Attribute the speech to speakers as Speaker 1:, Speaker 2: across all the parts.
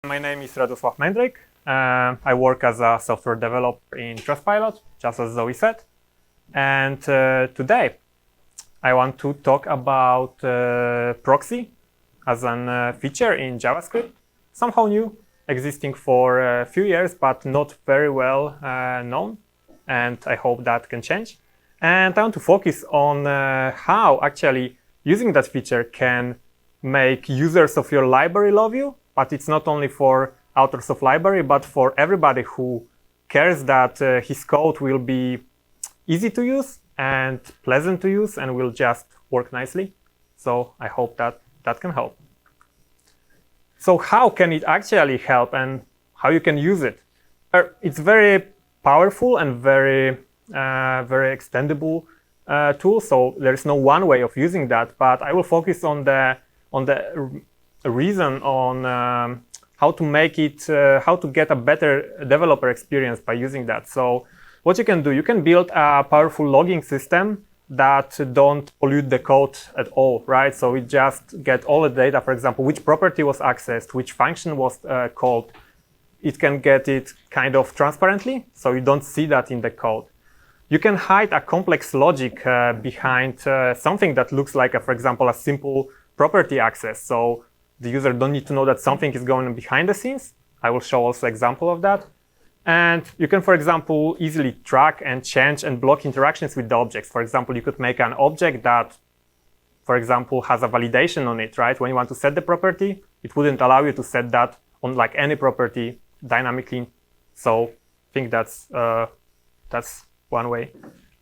Speaker 1: My name is Radoslaw Medryk. I work as a software developer in Trustpilot, just as Zoe said. And today, I want to talk about Proxy as a feature in JavaScript, somehow new, existing for a few years, but not very well known. And I hope that can change. And I want to focus on how actually using that feature can make users of your library love you. But it's not only for authors of library, but for everybody who cares that his code will be easy to use and pleasant to use and will just work nicely. So I hope that that can help. So how can it actually help and how you can use it? It's very powerful and very extendable tool. So there's no one way of using that, but I will focus on the reason on how to make it, how to get a better developer experience by using that. So what you can do, you can build a powerful logging system that don't pollute the code at all, right? So it just get all the data, for example, which property was accessed, which function was called. It can get it kind of transparently, so you don't see that in the code. You can hide a complex logic behind something that looks like, for example, a simple property access. So the user don't need to know that something is going on behind the scenes. I will show also an example of that. And you can, for example, easily track and change and block interactions with the objects. For example, you could make an object that, for example, has a validation on it, right? When you want to set the property, it wouldn't allow you to set that on like any property dynamically. So I think that's one way.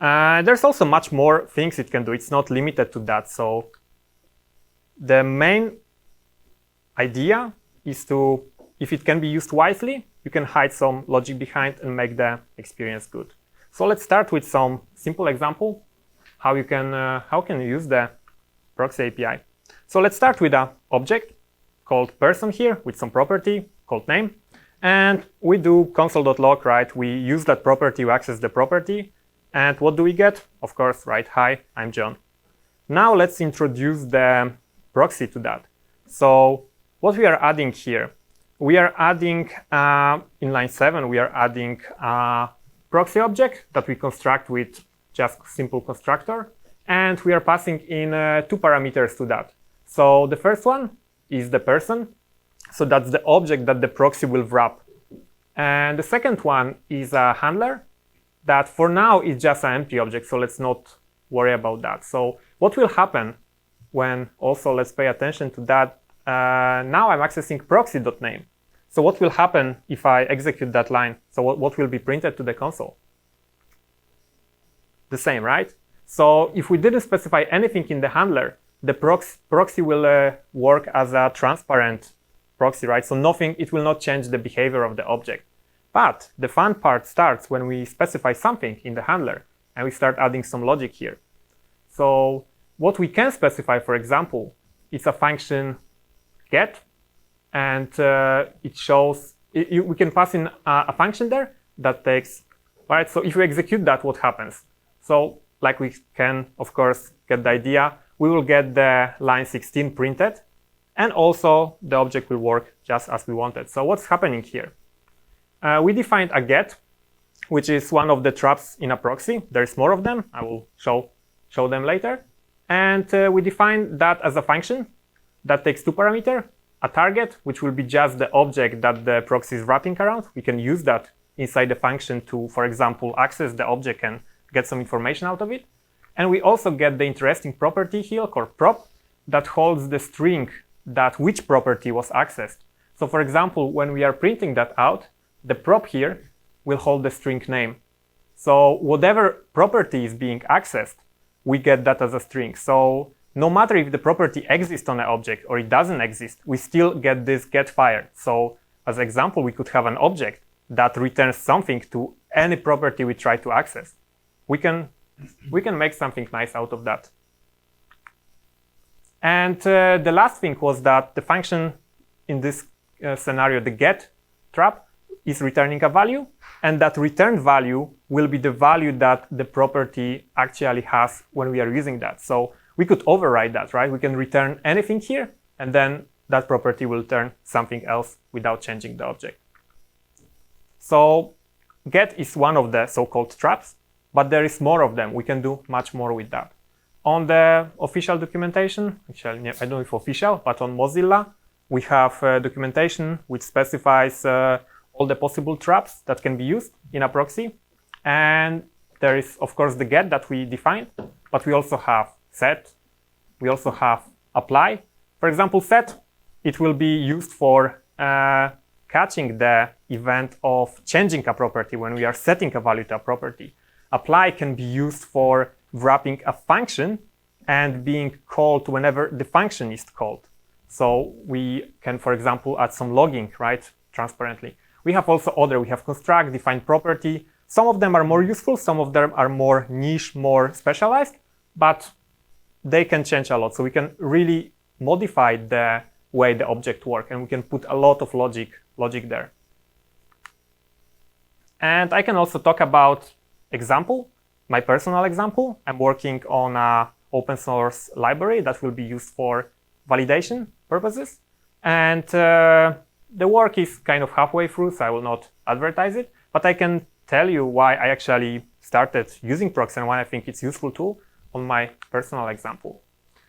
Speaker 1: There's also much more things it can do. It's not limited to that. So the main idea is to, if it can be used wisely, you can hide some logic behind and make the experience good. So let's start with some simple example how you can use the Proxy API. So let's start with an object called person here with some property called name. And we do console.log, right? We use that property to access the property. And what do we get? Of course, right? Hi, I'm John. Now let's introduce the proxy to that. So what we are adding here, we are adding, in line 7, we are adding a proxy object that we construct with just simple constructor. And we are passing in 2 parameters to that. So the first one is the person. So that's the object that the proxy will wrap. And the second one is a handler that for now is just an empty object. So let's not worry about that. So what will happen when also, let's pay attention to that. Now I'm accessing proxy.name. So what will happen if I execute that line? So what will be printed to the console? The same, right? So if we didn't specify anything in the handler, the proxy will work as a transparent proxy, right? So nothing, it will not change the behavior of the object. But the fun part starts when we specify something in the handler and we start adding some logic here. So what we can specify, for example, it's a function get, and it shows, we can pass in a function there that takes, right? So if we execute that, what happens? So like we can, of course, get the idea, we will get the line 16 printed, and also the object will work just as we wanted. So what's happening here? We defined a get, which is one of the traps in a proxy. There's more of them. I will show them later. And we define that as a function that takes 2 parameters, a target, which will be just the object that the proxy is wrapping around. We can use that inside the function to, for example, access the object and get some information out of it. And we also get the interesting property here called prop that holds the string that which property was accessed. So for example, when we are printing that out, the prop here will hold the string name. So whatever property is being accessed, we get that as a string. So no matter if the property exists on an object or it doesn't exist, we still get this get fired. So as an example, we could have an object that returns something to any property we try to access. We can make something nice out of that. And the last thing was that the function in this scenario, the get trap, is returning a value, and that returned value will be the value that the property actually has when we are using that. So we could override that, right? We can return anything here, and then that property will turn something else without changing the object. So get is one of the so-called traps, but there is more of them. We can do much more with that. On the official documentation, actually, I don't know if official, but on Mozilla, we have documentation which specifies all the possible traps that can be used in a proxy. And there is, of course, the get that we defined, but we also have set. We also have apply. For example, set, it will be used for catching the event of changing a property when we are setting a value to a property. Apply can be used for wrapping a function and being called whenever the function is called. So we can, for example, add some logging, right, transparently. We have also other, we have construct, define property. Some of them are more useful, some of them are more niche, more specialized, but they can change a lot. So we can really modify the way the object works, and we can put a lot of logic there. And I can also talk about example, my personal example. I'm working on an open source library that will be used for validation purposes. And the work is kind of halfway through, so I will not advertise it. But I can tell you why I actually started using Proxy and why I think it's a useful tool on my personal example.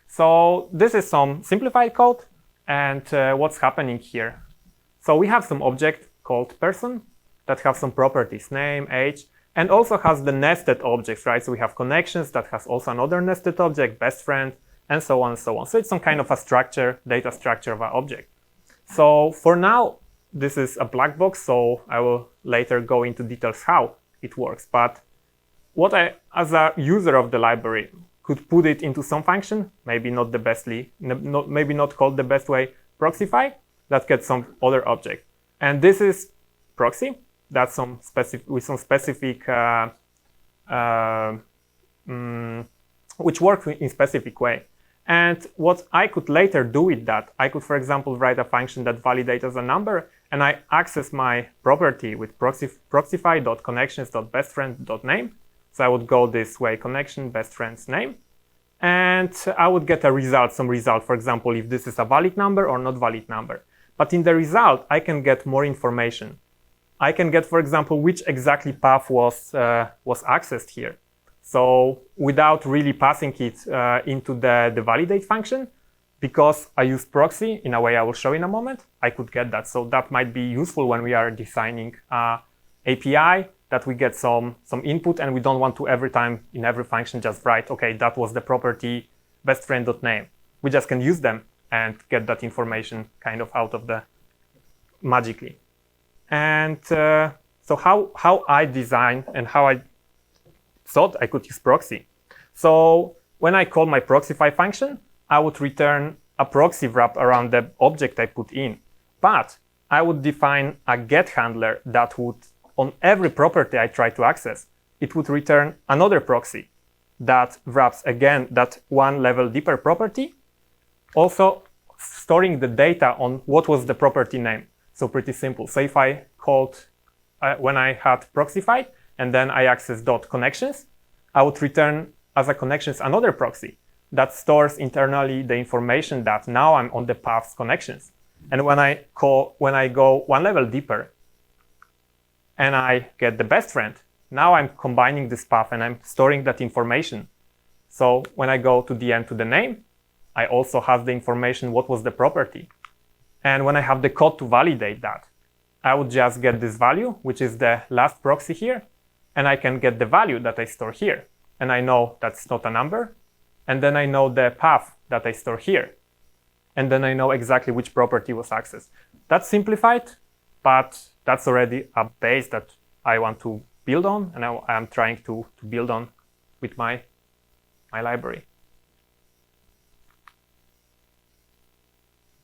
Speaker 1: So this is some simplified code. And what's happening here? So we have some object called person that have some properties, name, age, and also has the nested objects, right? So we have connections that has also another nested object, best friend, and so on and so on. So it's some kind of a structure, data structure of an object. So for now, this is a black box, so I will later go into details how it works. But what I, as a user of the library, could put it into some function, maybe not the bestly, maybe not called the best way, proxify, that gets some other object. And this is proxy, that's some specific, with some specific, which works in specific way. And what I could later do with that, I could, for example, write a function that validates as a number, and I access my property with proxify.connections.bestfriend.name. So I would go this way, connection, best friend's name, and I would get a result, some result, for example, if this is a valid number or not valid number. But in the result, I can get more information. I can get, for example, which exactly path was accessed here. So without really passing it into the validate function, because I use proxy in a way I will show in a moment, I could get that. So that might be useful when we are designing API, that we get some input and we don't want to every time in every function just write, okay, that was the property bestfriend.name. We just can use them and get that information kind of out of the magically. And so how I designed and how I thought I could use proxy. So when I call my proxify function, I would return a proxy wrap around the object I put in. But I would define a get handler that would, on every property I try to access, it would return another proxy that wraps again that one level deeper property, also storing the data on what was the property name. So pretty simple. So if I called when I had proxified and then I access .connections, I would return as a connections another proxy that stores internally the information that now I'm on the path's connections. And when I go one level deeper and I get the best friend, now I'm combining this path and I'm storing that information. So when I go to the end to the name, I also have the information what was the property. And when I have the code to validate that, I would just get this value, which is the last proxy here, and I can get the value that I store here. And I know that's not a number. And then I know the path that I store here. And then I know exactly which property was accessed. That's simplified, but that's already a base that I want to build on, and I'm trying to build on with my library.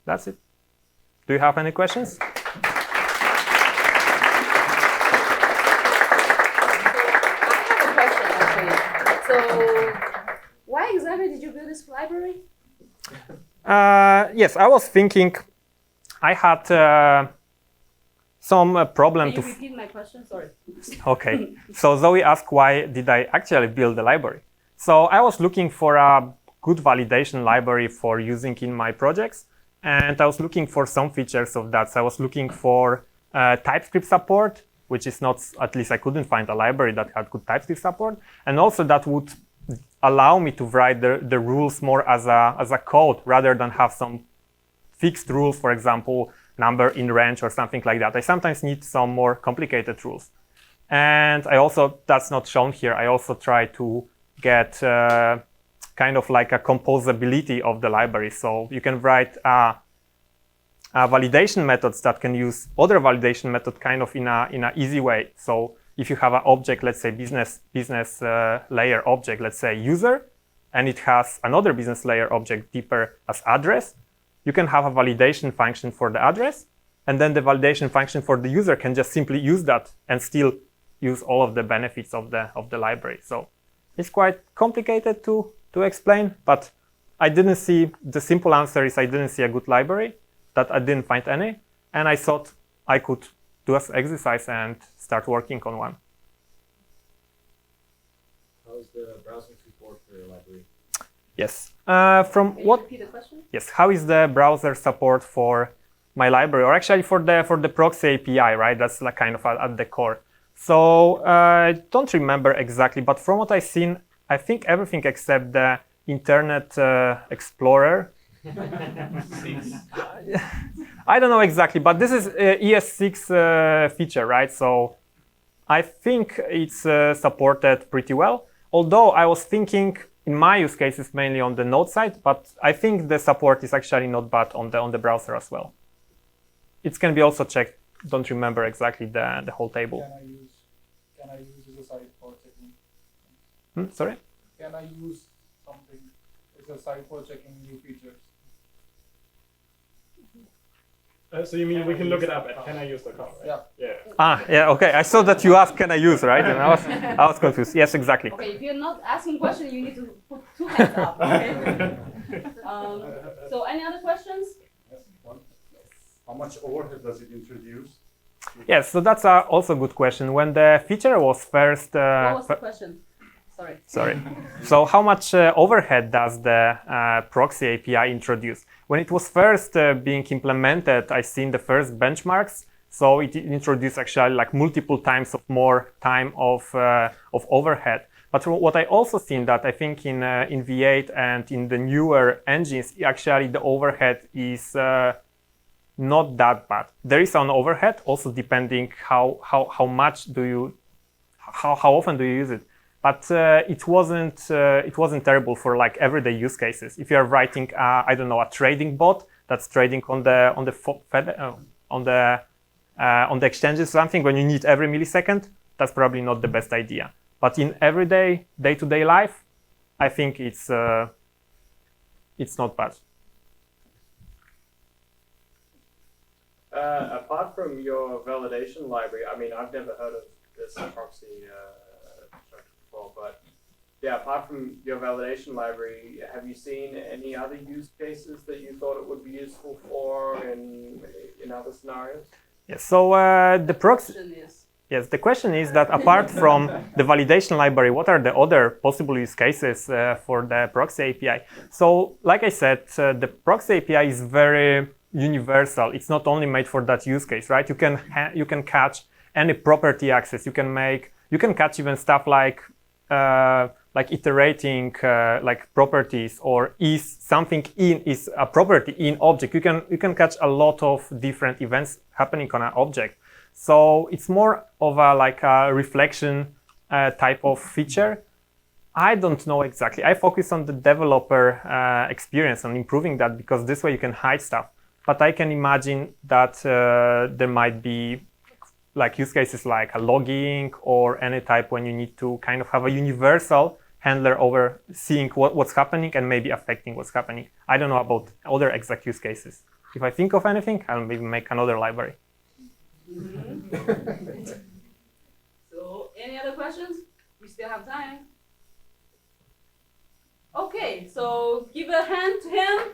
Speaker 1: That's it. Do you have any questions?
Speaker 2: I have a question, actually. So, why exactly did you build this library?
Speaker 1: Yes, I was thinking I had some problem
Speaker 2: Can you repeat my question? Sorry.
Speaker 1: Okay. So Zoe asked why did I actually build the library. So I was looking for a good validation library for using in my projects. and I was looking for some features of that. So I was looking for TypeScript support, which is not, at least I couldn't find a library that had good TypeScript support, and also that would allow me to write the rules more as a code rather than have some fixed rules, for example, number in range or something like that. I sometimes need some more complicated rules. And I also, that's not shown here, I also try to get kind of like a composability of the library. So you can write validation methods that can use other validation method kind of in a easy way. So if you have an object, let's say business layer object, let's say user, and it has another business layer object deeper as address, you can have a validation function for the address, and then the validation function for the user can just simply use that and still use all of the benefits of the library. So it's quite complicated to explain, but I didn't see, the simple answer is I didn't see a good library, that I didn't find any, and I thought I could do an exercise and start working on one.
Speaker 3: How is the browsing support for your library?
Speaker 1: Yes.
Speaker 2: Can you repeat the question?
Speaker 1: Yes. How is the browser support for my library, or actually for the Proxy API, right? That's like kind of at the core. So I don't remember exactly, but from what I've seen, I think everything except the Internet Explorer. I don't know exactly, but this is ES6 feature, right? So I think it's supported pretty well. Although I was thinking in my use cases mainly on the Node side, but I think the support is actually not bad on the browser as well. It can be also checked. Don't remember exactly the whole table.
Speaker 4: Can I use as a site for checking?
Speaker 1: Sorry?
Speaker 4: Can I use something as a site for checking new features?
Speaker 3: So you mean we can look it up at can I use the com, right?
Speaker 4: Yeah.
Speaker 1: Yeah, okay. I saw that you asked, can I use, right? And I was confused. Yes, exactly.
Speaker 2: Okay, if you're not asking questions, you need to put 2 hands up, okay? So any other questions?
Speaker 5: Yes, one. How much overhead does it introduce?
Speaker 1: Yes, so that's also a good question. When the feature was first...
Speaker 2: What was the question?
Speaker 1: Sorry. So how much overhead does the Proxy API introduce? When it was first being implemented, I seen the first benchmarks. So it introduced actually like multiple times of more time of overhead. But what I also seen that I think in V8 and in the newer engines, actually the overhead is not that bad. There is an overhead, also depending how much do you, how often do you use it. But it wasn't terrible for like everyday use cases. If you are writing, I don't know, a trading bot that's trading on the exchanges, something when you need every millisecond, that's probably not the best idea. But in everyday, day-to-day life, I think it's not bad.
Speaker 3: Apart from your validation library, I mean, I've never heard of this proxy before, but yeah, apart from your validation library, have you seen any other use cases that you thought it would be useful for in other scenarios?
Speaker 1: Yes. So the proxy. Yes, the question is that apart from the validation library, what are the other possible use cases for the Proxy API? So, like I said, the Proxy API is very universal. It's not only made for that use case, right? You can catch any property access. You can catch even stuff like iterating like properties, or is something is a property in object. You can catch a lot of different events happening on an object. So it's more of a reflection type of feature. I don't know exactly. I focus on the developer experience and improving that, because this way you can hide stuff. But I can imagine that there might be like use cases like a logging or any type when you need to kind of have a universal handler over seeing what's happening and maybe affecting what's happening. I don't know about other exact use cases. If I think of anything, I'll maybe make another library.
Speaker 2: So, any other questions? We still have time. Okay, so give a hand to him.